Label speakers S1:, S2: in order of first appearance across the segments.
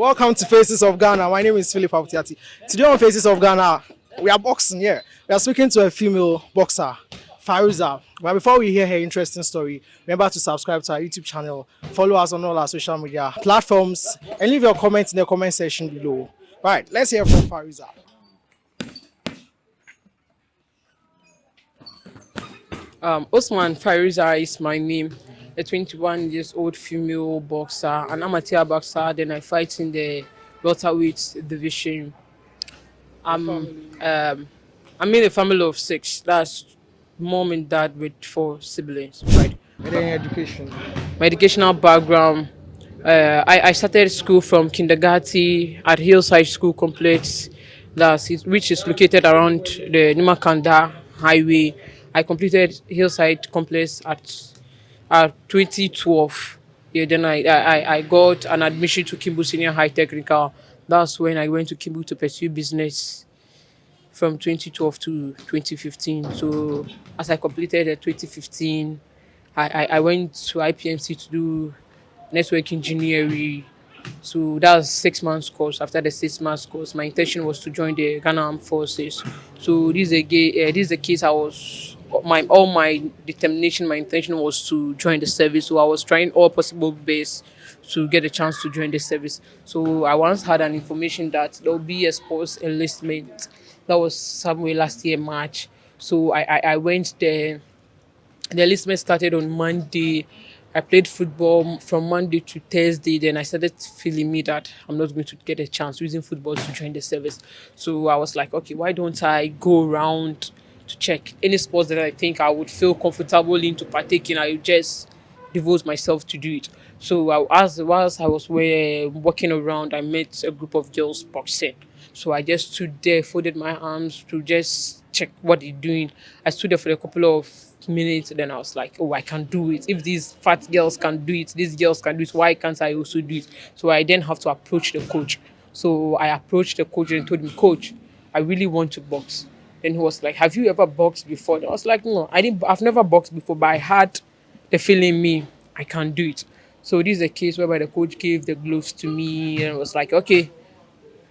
S1: Welcome to Faces of Ghana. My name is Philip Autiati. Today on Faces of Ghana, we are boxing here. We are speaking to a female boxer, Faruza. But before we hear her interesting story, remember to subscribe to our YouTube channel, follow us on all our social media platforms, and leave your comments in the comment section below. Right, let's hear from Faruza.
S2: Osman Fariza is my name, a 21 years old female boxer, an amateur boxer. Then I fight in the welterweight division. I'm I'm in a family of six. That's mom and dad with four siblings, right?
S1: And then education.
S2: My educational background. I started school from kindergarten at Hillside School Complex, which is located around the Nimakanda Highway. I completed Hillside Complex at 2012. Yeah, then I got an admission to Kimbu Senior High Technical. That's when I went to Kimbu to pursue business from 2012 to 2015. So as I completed 2015, I went to IPMC to do network engineering. So that was 6 months course. After the 6 months course, my intention was to join the Ghana Armed Forces. So this is a case I was my determination, my intention was to join the service. So I was trying all possible best to get a chance to join the service. So I once had an information that there will be a sports enlistment. That was somewhere last year March. So I went there. The enlistment started on Monday. I played football from Monday to Thursday. Then I started feeling me that I'm not going to get a chance using football to join the service. So I was like, okay, why don't I go around to check any sports that I think I would feel comfortable in to partake in? I would just devote myself to do it. So whilst I was walking around, I met a group of girls boxing. So I just stood there, folded my arms to just check what they're doing. I stood there for a couple of minutes, then I was like, oh, I can do it. If these fat girls can do it, these girls can do it, why can't I also do it? So I then have to approach the coach. So I approached the coach and told him, Coach, I really want to box. Then he was like, have you ever boxed before? And I was like, no, I've never boxed before, but I had the feeling me, I can do it. So this is a case whereby the coach gave the gloves to me and was like, okay,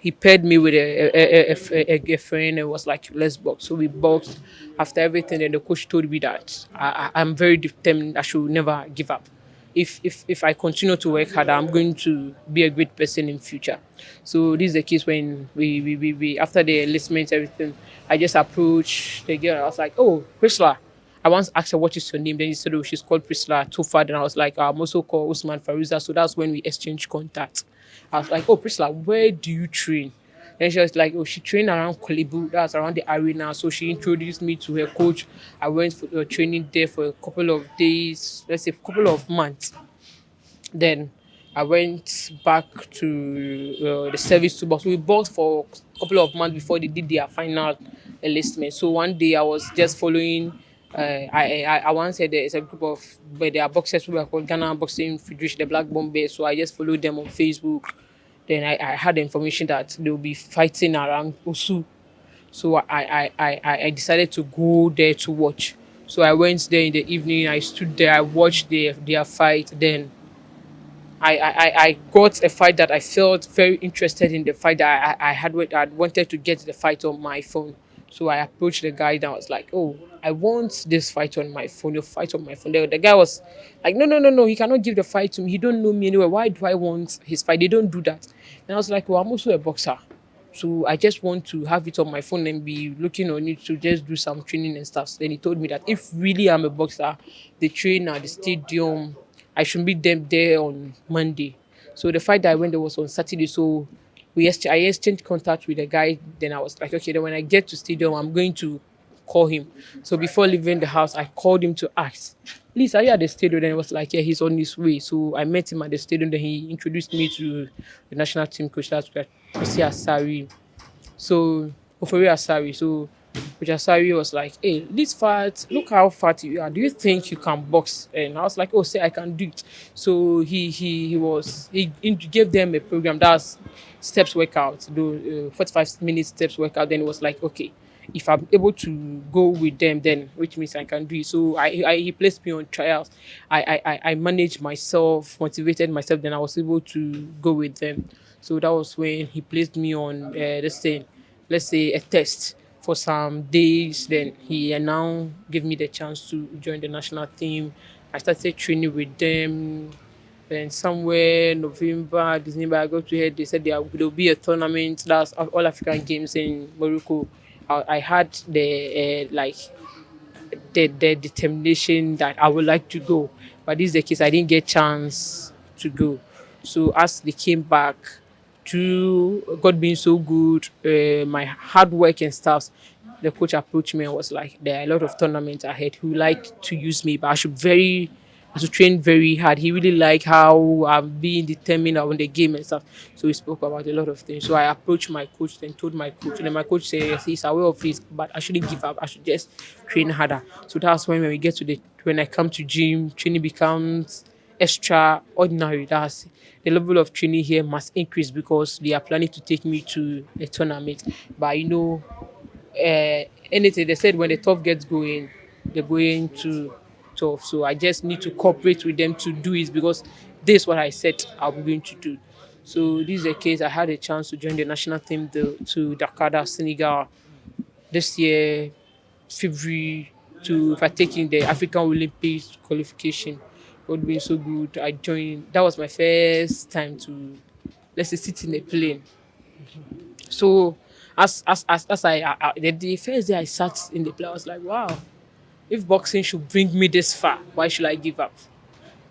S2: he paired me with a friend and was like, let's box. So we boxed. After everything, then the coach told me that I'm very determined. I should never give up. If I continue to work hard, I'm going to be a great person in future. So this is the case when we after the enlistment, everything, I just approached the girl. I was like, oh, Priscilla. I once asked her what is her name. Then he said, oh, she's called Priscilla too far. Then I was like, I'm also called Usman Faruza. So that's when we exchanged contact. I was like, oh, Priscilla, where do you train? And she was like, oh, she trained around Kolibu, that's around the arena. So she introduced me to her coach. I went for training there for a couple of days, let's say a couple of months. Then I went back to the service to box. We boxed for a couple of months before they did their final enlistment. So one day I was just following. I once said there's a group of where there are boxers who are called Ghana Boxing Federation, the Black Bombay. So I just followed them on Facebook. Then I had the information that they will be fighting around Osu. So I decided to go there to watch. So I went there in the evening. I stood there. I watched their fight. Then I got a fight that I felt very interested in the fight that I wanted to get the fight on my phone. So I approached the guy and I was like, oh, I want this fight on my phone, your fight on my phone. The guy was like, no, he cannot give the fight to me. He don't know me anyway. Why do I want his fight? They don't do that. And I was like, well, I'm also a boxer. So I just want to have it on my phone and be looking on it to just do some training and stuff. Then he told me that if really I'm a boxer, they train at the stadium. I should meet them there on Monday. So the fight that I went there was on Saturday. So I exchanged contact with the guy. Then I was like, okay, then when I get to stadium, I'm going to call him. So before leaving the house, I called him to ask, please, are you at the stadium? Then he was like, yeah, he's on his way. So I met him at the stadium. Then he introduced me to the national team coach. That's Kosi Asari. So Ofori Asari. So Coach Asari was like, hey, this fat, look how fat you are. Do you think you can box? And I was like, oh, say I can do it. So he gave them a program that's steps workout, do 45 minutes steps workout. Then it was like, okay, if I'm able to go with them, then which means I can do it. So he placed me on trials. I managed myself, motivated myself. Then I was able to go with them. So that was when he placed me on this thing, let's say a test for some days. Then he now gave me the chance to join the national team. I started training with them. Then somewhere November, December, I got to hear they said there'll be a tournament. That's all African games in Morocco. I had the determination that I would like to go. But this is the case, I didn't get chance to go. So as they came back, through God being so good, my hard work and stuff, the coach approached me and was like, there are a lot of tournaments ahead. He would like to use me, but I should train very hard. He really liked how I'm being determined on the game and stuff. So we spoke about a lot of things. So I approached my coach, then told my coach, and then my coach said yes, he's aware of it, but I shouldn't give up. I should just train harder. So that's when we get to when I come to gym, training becomes extraordinary. That's the level of training here must increase because they are planning to take me to a tournament. But anything they said when the tough gets going, they're going to tough. So I just need to cooperate with them to do it because this is what I said I'm going to do. So this is the case. I had a chance to join the national team to Dakar, Senegal this year, February, to partake in the African Olympics qualification. God being so good, I joined. That was my first time to, let's say, sit in a plane. So as the first day I sat in the plane, I was like, wow, if boxing should bring me this far, why should I give up?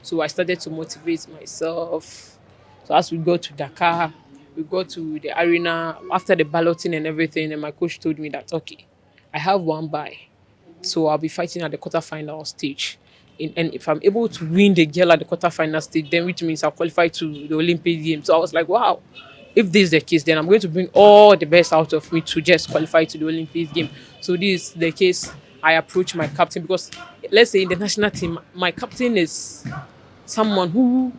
S2: So I started to motivate myself. So as we go to Dakar, we go to the arena after the balloting and everything, and my coach told me that okay, I have one bye. So I'll be fighting at the quarterfinal stage. And if I'm able to win the girl at the quarterfinal stage, then which means I'll qualify to the Olympic Games. So I was like, wow, if this is the case, then I'm going to bring all the best out of me to just qualify to the Olympic game. So this is the case. I approach my captain because let's say in the national team, my captain is someone who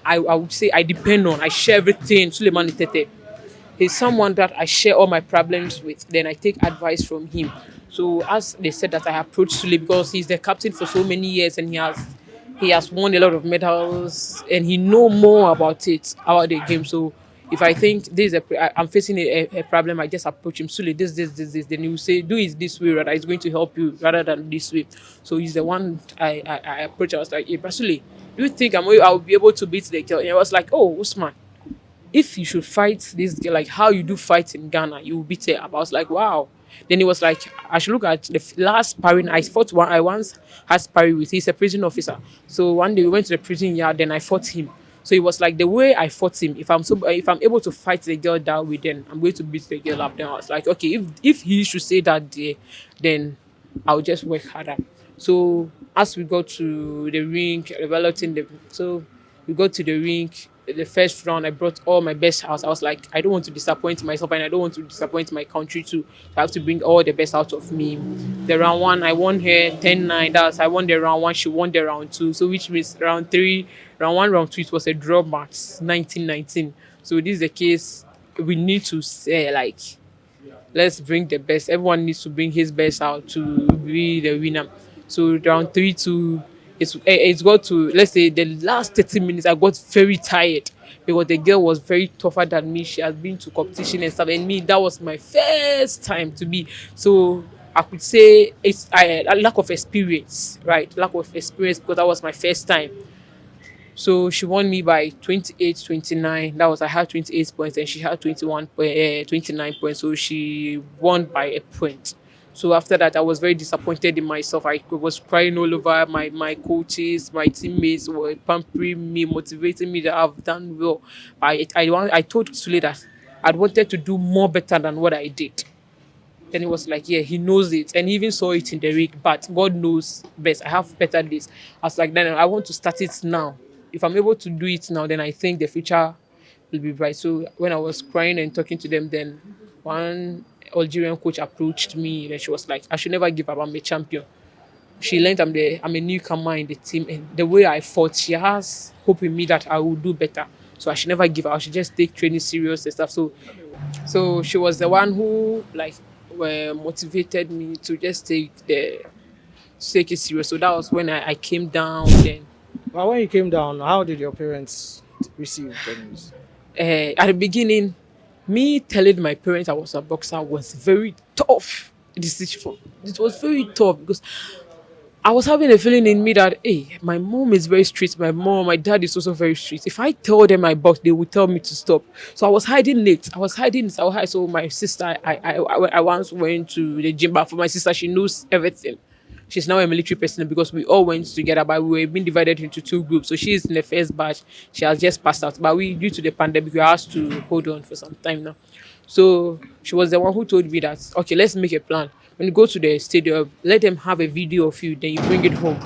S2: I would say I depend on. I share everything. Suleiman Itete. He's someone that I share all my problems with. Then I take advice from him. So as they said that I approached Sule because he's the captain for so many years and he has won a lot of medals and he know more about about the game. So if I think I'm facing a problem, I just approach him. Sule, this. Then he will say, do it this way, rather. It's going to help you rather than this way. So he's the one I approach. I was like, hey, but Sule, do you think I'll be able to beat the girl? And I was like, oh, Usman, if you should fight this girl, like how you do fight in Ghana, you will beat her up. I was like, wow. Then he was like, I should look at the last sparring I fought one. I once had sparring with. He's a prison officer. So one day we went to the prison yard. Then I fought him. So it was like the way I fought him. If I'm able to fight the girl that way, then I'm going to beat the girl up. Then I was like, okay, if he should say that day, then I'll just work harder. So as we got to the ring, developing so we got to the ring. The first round, I brought all my best out. I was like, I don't want to disappoint myself, and I don't want to disappoint my country too. So I have to bring all the best out of me. The round one, I won her 10-9. That's I won the round one. She won the round two. So which means round three, round one, round two, it was a draw match, 19-19. So this is the case. We need to say like let's bring the best. Everyone needs to bring his best out to be the winner. So round three to it's got to let's say the last 30 minutes I got very tired because the girl was very tougher than me. She has been to competition and stuff, and me that was my first time to be. So I could say it's a lack of experience, right? Lack of experience because that was my first time. So she won me by 28-29. That was I had 28 points and she had 29 points. So she won by a point. So after that, I was very disappointed in myself. I was crying all over. My coaches, my teammates were pampering me, motivating me that I've done well. I told Sule that I wanted to do more better than what I did. Then he was like, yeah, he knows it. And he even saw it in the rig, but God knows best. I have better days. I was like, then I want to start it now. If I'm able to do it now, then I think the future will be bright. So when I was crying and talking to them, then one Algerian coach approached me and she was like, I should never give up. I'm a champion. She learned I'm a newcomer in the team. And the way I fought, she has hope in me that I will do better. So I should never give up. I should just take training serious and stuff. So she was the one who motivated me to just take it serious. So that was when I came down then.
S1: But when you came down, how did your parents receive the news?
S2: At the beginning, me telling my parents I was a boxer was very tough decision. It was very tough because I was having a feeling in me that, hey, my mom is very strict. My dad is also very strict. If I tell them I box, they would tell me to stop. So I was hiding it. I was hiding it. I was hide. So my sister, I once went to the gym, but for my sister, she knows everything. She's now a military personnel because we all went together, but we were being divided into two groups. So she's in the first batch. She has just passed out. But we, due to the pandemic, we asked to hold on for some time now. So she was the one who told me that, okay, let's make a plan. When you go to the stadium, let them have a video of you, then you bring it home.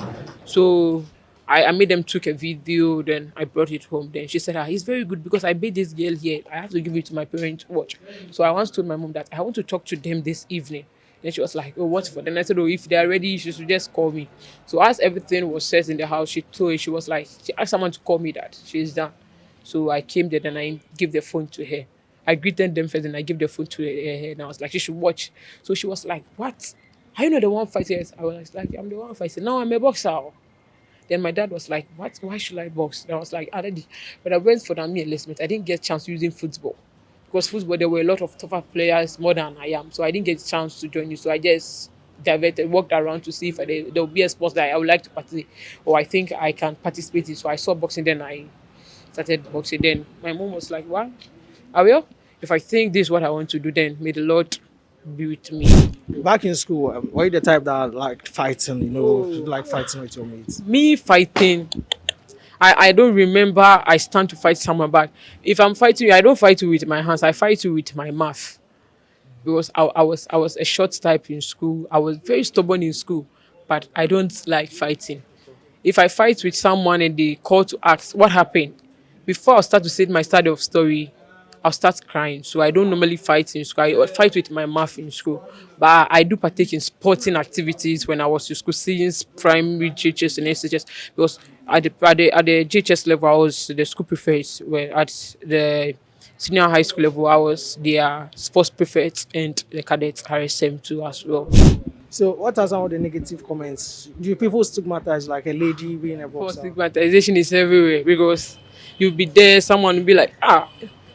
S2: So I made them took a video, then I brought it home. Then she said, he's very good because I made this girl here. I have to give it to my parents to watch. So I once told my mom that I want to talk to them this evening. Then she was like, oh, what for? Then I said, oh, if they are ready, she should just call me. So as everything was set in the house, she was like, she asked someone to call me that she's done. So I came there and I gave the phone to her. I greeted them first and I gave the phone to her and I was like, she should watch. So she was like, what? Are you not the one fighting? Yes. I was like, I'm the one fighting. Now I'm a boxer. Then my dad was like, what? Why should I box? And I was like, already. But I went for the army enlistment. I didn't get chance using football. Because football, there were a lot of tougher players more than I am. So I didn't get a chance to join you. So I just diverted, walked around to see if there will be a sport that I would like to participate or I think I can participate in. So I saw boxing, then I started boxing. Then my mom was like, what? I will. If I think this is what I want to do, then may the Lord be with me.
S1: Back in school, were you the type that liked fighting? You know, you
S2: Oh,
S1: like fighting with your mates.
S2: me fighting. I don't remember I stand to fight someone back. If I'm fighting you, I don't fight you with my hands. I fight you with my mouth. Because I was a short type in school. I was very stubborn in school, but I don't like fighting. If I fight with someone and they call to ask what happened, before I start to say my side of story, I'll start crying. So I don't normally fight in school. I fight with my mouth in school. But I do partake in sporting activities when I was in school, since primary JHS and SHS. Because at the JHS level, I was the school prefect. Where at the senior high school level, I was their sports prefect and the cadets RSM too as well.
S1: So, what are some of the negative comments? Do people stigmatize like a lady being a
S2: For
S1: boxer?
S2: stigmatization is everywhere because you'll be there, someone will be like,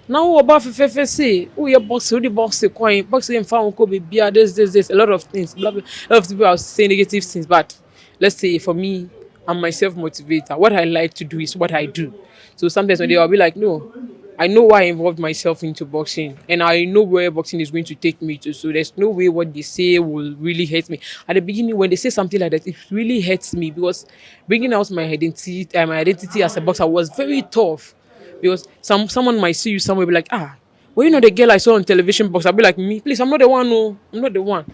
S2: now what about Fefe say, oh, you're boxing, the boxing, coin, boxing, found could be beer, this, a lot of things, blah, blah. A lot of people are saying negative things, but let's say for me, I'm myself motivator. What I like to do is what I do. So sometimes when they will be like, no, I know why I involved myself into boxing and I know where boxing is going to take me to. So there's no way what they say will really hurt me. At the beginning, when they say something like that, it really hurts me because bringing out my identity as a boxer was very tough. Because someone might see you somewhere be like, were you not the girl I saw on television box? I'll be like, me, please, I'm not the one, no, I'm not the one.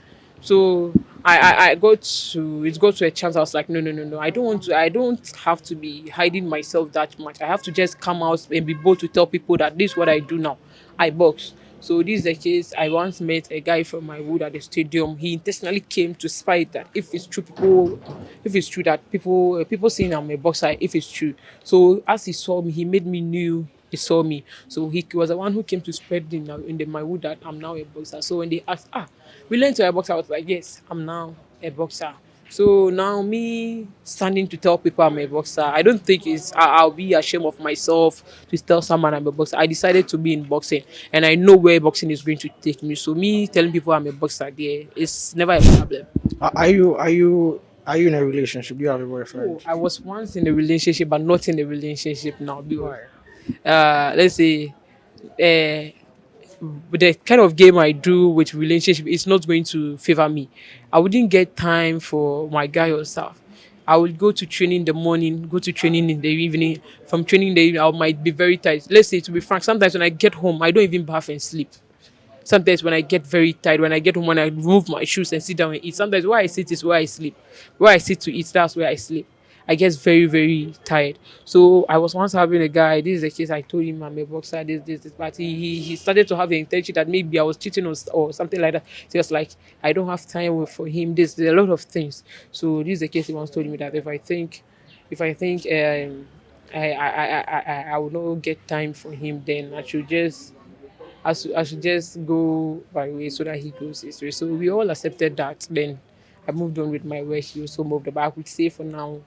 S2: So I got to a chance. I was like, no, no, no, no. I don't have to be hiding myself that much. I have to just come out and be bold to tell people that this is what I do now. I box. So this is the case. I once met a guy from my wood at the stadium. He intentionally came to spy that if it's true that people saying I'm a boxer, if it's true. So as he saw me, he made me knew he saw me. So he was the one who came to spread my wood that I'm now a boxer. So when they asked, we learned to a boxer, I was like, yes, I'm now a boxer. So now me standing to tell people I'm a boxer, I don't think I'll be ashamed of myself to tell someone I'm a boxer. I decided to be in boxing and I know where boxing is going to take me. So me telling people I'm a boxer there is never a problem.
S1: Are you in a relationship? Do you have a
S2: Oh,
S1: boyfriend?
S2: I was once in a relationship but not in a relationship now because
S1: Why?
S2: let's say uh, the kind of game I do with relationship is not going to favor me. I wouldn't get time for my guy or stuff. I will go to training in the morning, go to training in the evening. From training in the evening, I might be very tired. Let's say, to be frank, sometimes when I get home, I don't even bath and sleep. Sometimes when I get very tired, when I get home, when I remove my shoes and sit down and eat, sometimes where I sit is where I sleep. Where I sit to eat, that's where I sleep. I get very, very tired. So I was once having a guy, this is the case, I told him I'm a boxer, this, but he started to have the intention that maybe I was cheating or something like that. So he was like, I don't have time for him, there's a lot of things. So this is the case he once told me that if I think I will not get time for him, then I should just go my way so that he goes his way. So we all accepted that. Then I moved on with my work. He also moved on. But I would say for now,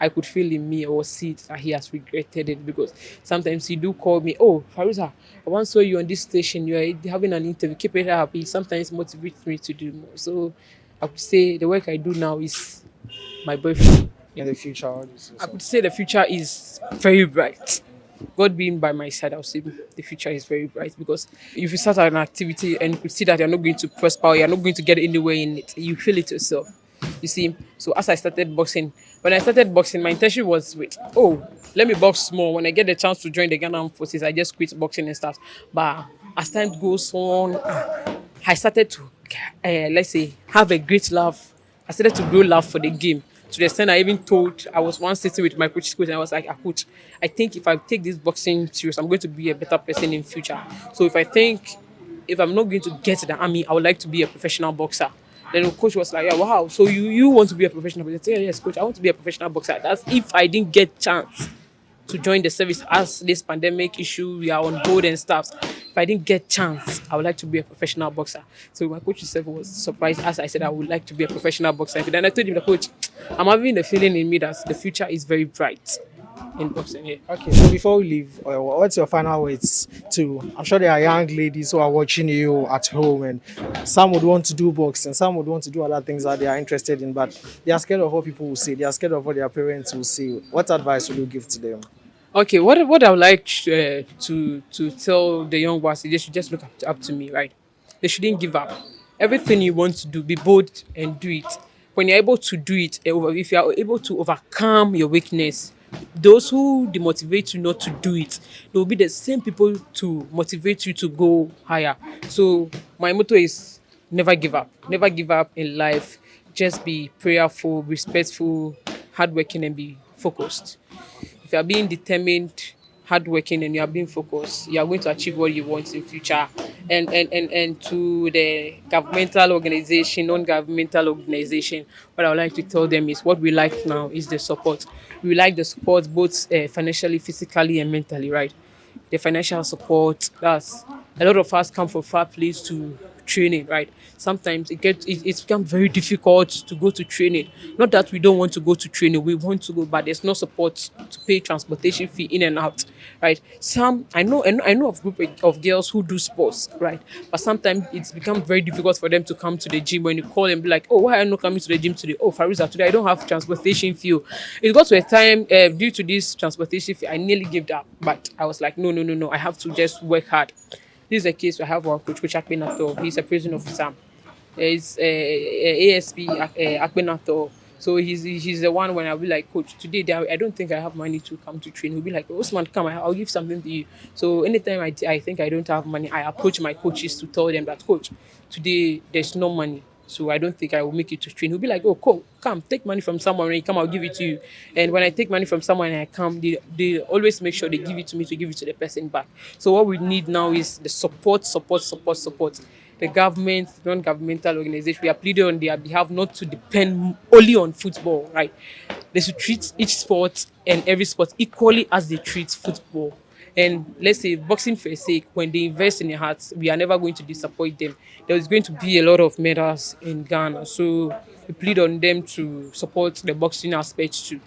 S2: I could feel in me or see it that he has regretted it, because sometimes he do call me, oh, Faruza, I once saw you on this station, you are having an interview, keep it up. He sometimes motivates me to do more. So I would say the work I do now is my boyfriend. Yeah.
S1: In the future, all this
S2: I
S1: is
S2: could say the future is very bright. God being by my side, I'll say the future is very bright, because if you start an activity and you could see that you're not going to prosper, or you're not going to get anywhere in it, you feel it yourself. You see, so as I started boxing, when I started boxing, my intention was, wait, oh, let me box more. When I get the chance to join the Ghanaian forces, I just quit boxing and stuff. But as time goes on, I started to, let's say, have a great love. I started to grow love for the game. To the extent I even told, I was once sitting with my coach, and I was like, coach, I think if I take this boxing serious, I'm going to be a better person in future. So if I'm not going to get to the army, I would like to be a professional boxer. Then the coach was like, yeah, wow, so you want to be a professional boxer? I said, yeah, yes, coach, I want to be a professional boxer. That's if I didn't get chance to join the service as this pandemic issue, we are on board and stuff. If I didn't get chance, I would like to be a professional boxer. So my coach himself was surprised as I said I would like to be a professional boxer. And then I told him, the coach, I'm having the feeling in me that the future is very bright in boxing. Yeah.
S1: okay. So before we leave, what's your final words to? I'm sure there are young ladies who are watching you at home, and some would want to do boxing, some would want to do other things that they are interested in, but they are scared of what people will say. They are scared of what their parents will say. What advice will you give to them?
S2: Okay, what I would like to tell the young ones is they should just look up to me, right? They shouldn't give up. Everything you want to do, be bold and do it. When you're able to do it, if you are able to overcome your weakness, those who demotivate you not to do it, they will be the same people to motivate you to go higher. So my motto is never give up. Never give up in life. Just be prayerful, respectful, hardworking, and be focused. If you are being determined, hardworking, and you are being focused, you are going to achieve what you want in future. And to the governmental organization, non-governmental organization, what I would like to tell them is what we like now is the support. We like the support both financially, physically, and mentally, right? The financial support. That's a lot of us come from far place to training, right? Sometimes it's become very difficult to go to training. Not that we don't want to go to training, we want to go, but there's no support to pay transportation fee in and out, right? Some I know of group of girls who do sports, right? But sometimes it's become very difficult for them to come to the gym. When you call and be like, oh, why are you not coming to the gym today? Oh, Fariza, today I don't have transportation fee. It got to a time due to this transportation fee, I nearly gave up, but I was like, no, no, no, no, I have to just work hard. This is a case we have our coach Akpenato. He's a prison officer. He's ASP Akpenato. So he's the one when I'll be like, coach, today I don't think I have money to come to train. He'll be like, Osman, come, I'll give something to you. So anytime I think I don't have money, I approach my coaches to tell them that, coach, today there's no money. So I don't think I will make it to train. He'll be like, oh, cool, come, take money from someone. When you come, I'll give it to you. And when I take money from someone and I come, they always make sure they give it to me to give it to the person back. So what we need now is the support. The government, non-governmental organization, we are pleading on their behalf not to depend only on football, right? They should treat each sport and every sport equally as they treat football. And let's say boxing for a sake, when they invest in their hearts, we are never going to disappoint them. There is going to be a lot of medals in Ghana. So we plead on them to support the boxing aspect too.